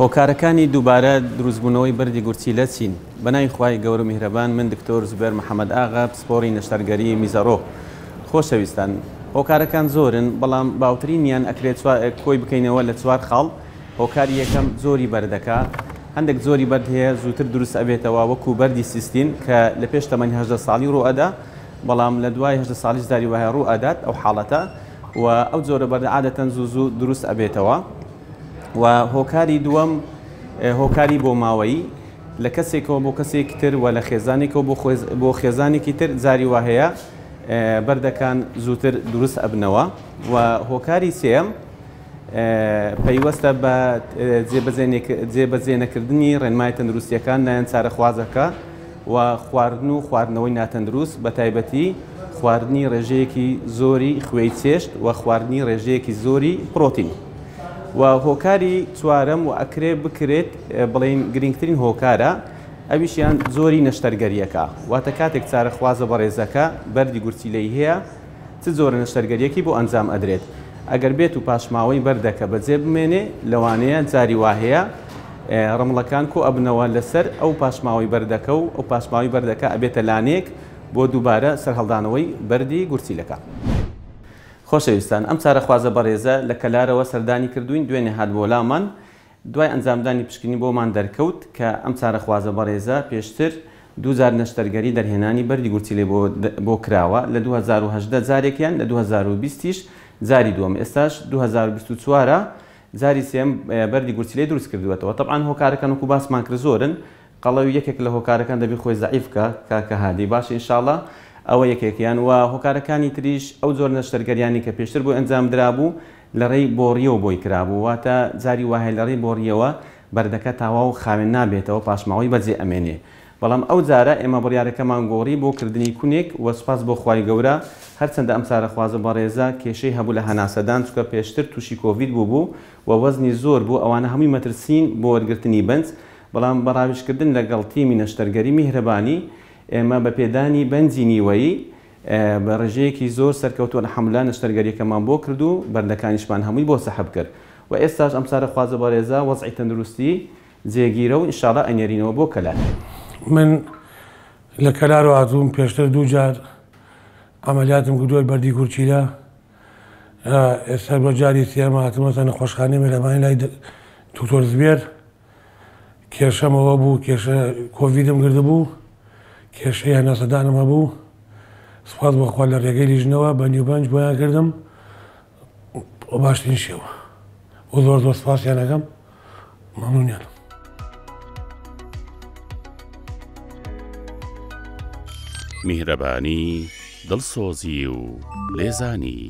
هۆکارەکانی دووبارە دروستبوونەوەی بەردی گورچی لە چین بەناوی خوای گەورە میهرەبان من دکتۆر زوبێر محەممەد ئاغا پسپۆڕی نەشتەرگەری میزەڕۆ. خۆشەویستان، هۆکارەکان زۆرن بەڵام باوترینیان ئەکرێت کۆی بکەینەوە لە چوار خاڵ. هۆکاری یەکەم زۆری بەردەکە، هەندێک زۆری بەرد هەیە زووتر دروست ئەبێتەوە وەکو بەردی سیستین کە لە پێش تەمەنی 18 ساڵی ڕوئەدا، بەڵام لە دوای 18 ساڵیش داری وایە ڕوو ئەدات ئەو حاڵەتە و ئەو جۆرە بەردە عادەتەن زوو دروست ئەبێتەوە. و هۆکاری دووەم هۆکاری بۆ ماوەیی لە کەسێکەوە بۆ کەسێکی تر و لە خێزانێکەوە بۆ خێزانێکی تر جاری وا هەیە بەردەکان زووتر دروست ئەبنەوە. و هۆکاری سێم پەیوەستە بە جێبەجێنەکردنی ڕێنمای تەندروستیەکان لایەن چارەخوازەکە و خواردن و خواردنەوەی ناتەندروست، بە تایبەتی خواردنی ڕێژەیەکی زۆری خوێی چێشت و خواردنی ڕێژەیەکی زۆری پرۆتین. و هۆکاری چوارەم و ئەکرێ بکرێت بڵین گرنگترین هۆکارە ئەویشیان زۆری نەشتەرگەریەکە، واتە کاتێک چارەخوازە بەڕێزەکە بەردی گورچی لێی هەیە چ زۆرە نەشتەرگەریەکی بۆ ئەنجام ئەدرێت. ئەگەر بێت و پاشماوەی بەردەکە بەجێ بمێنێ لەوانەیە جاری وا هەیە ڕمڵەکان کۆ ئەبنەوە لەسەر ئەو پاشماوەی بەردەکە و ئەو پاشماوەی بەردەکە ئەبێتە لانێک بۆ دووبارە سەرهەڵدانەوەی بەردی گورچیلەکە. خۆشەویستان، ئەم چارەخوازە بەڕێزە لە کەلارەوە سەردانی کردوین، دوێنێ هات بۆ لامان دوای ئەنجامدانی پشکنی بۆمان دەرکەوت کە ئەم چارەخوازە بەڕێزە پێشتر 2000 نەشتەرگەری دەرهێنانی بەردی گورچیلێ بۆ کراوە لە 2018 جارێکیان، لە 2020ش جاری دووەم، ئێستاش 2024 جاری سێم بەردی گورچیلێ دروست کردوێتەوە. طبعاً هۆکارەکان وەکو باسمان کرد زۆرن، قەڵەوی یەکێک لە هۆکارەکان دەبێت خۆی زەعیف بکە کاکە هادی، باشە ئینشاڵڵا ئەوە یەکێکیان. و هۆکارەکانی تریش ئەو زۆر نەشتەرگەریانی کە پێشتر بۆ ئەنجام درابوو لە ڕێی بۆڕیەوە بۆی کرابوو، واتە جاری وایە لە ڕێی بۆڕیەوە بەردەکە تاوا و خاوێن نابێتەوە، پاشماوەی بەجێ ئەمێنێ. بەڵام ئەو جارە ئێمە بڕیارەکەمان گۆڕی بۆ کردنی کونێک و سوپاس بۆ خوای گەورە هەرچەندە ئەم چارەخوازە بەڕێزە کێشەی هەبوو لە هەناسەدان، چونکە پێشتر تووشی کۆڤید بوو و وەزنی زۆر بوو، ئەوانە هەمووی مەترسین بۆ وەرگرتنی بەنج. بەڵام بەڕاویشکردن لەگەڵ تیمی نەشتەرگەری میهرەبانی ئێمە بە پێدانی بەنجی نیوەیی بە ڕێژەیەکی زۆر سەرکەوتووە لە حەملە نەشتەرگەریەکەمان بۆ کرد و بەردەکانیشمان هەمووی بۆ سەحب کرد. و ئێستاش ئەم چارەخوازە بەڕێزە وەزعی تەندروستی جێگیرە و ئینشاڵڵا ئەنێرینەوە بۆ کەلار. من لە کەلارەوە هاتووم، پێشتر دوو جار ئەمەلیاتم کردووە بەردی گورچیلە، ئێستا بۆ جاری سێم هاتوومەتە نەخۆشخانەی میهرەبانی لای دکتۆر زبێر. کێشەمەوە بوو، کێشە کۆڤیدم کرده بوو، کێشەی هەناسەدانم هەبوو. سوپاس بەخوا لە ڕێگەی لیژنەوە بە نیوبەنج بۆیان کردم بۆ باشترین شێوە و زۆر زۆر سوپاسیان ئەەکەم، مەمنونیان. میهرەبانی، دڵسۆزی و لێزانی.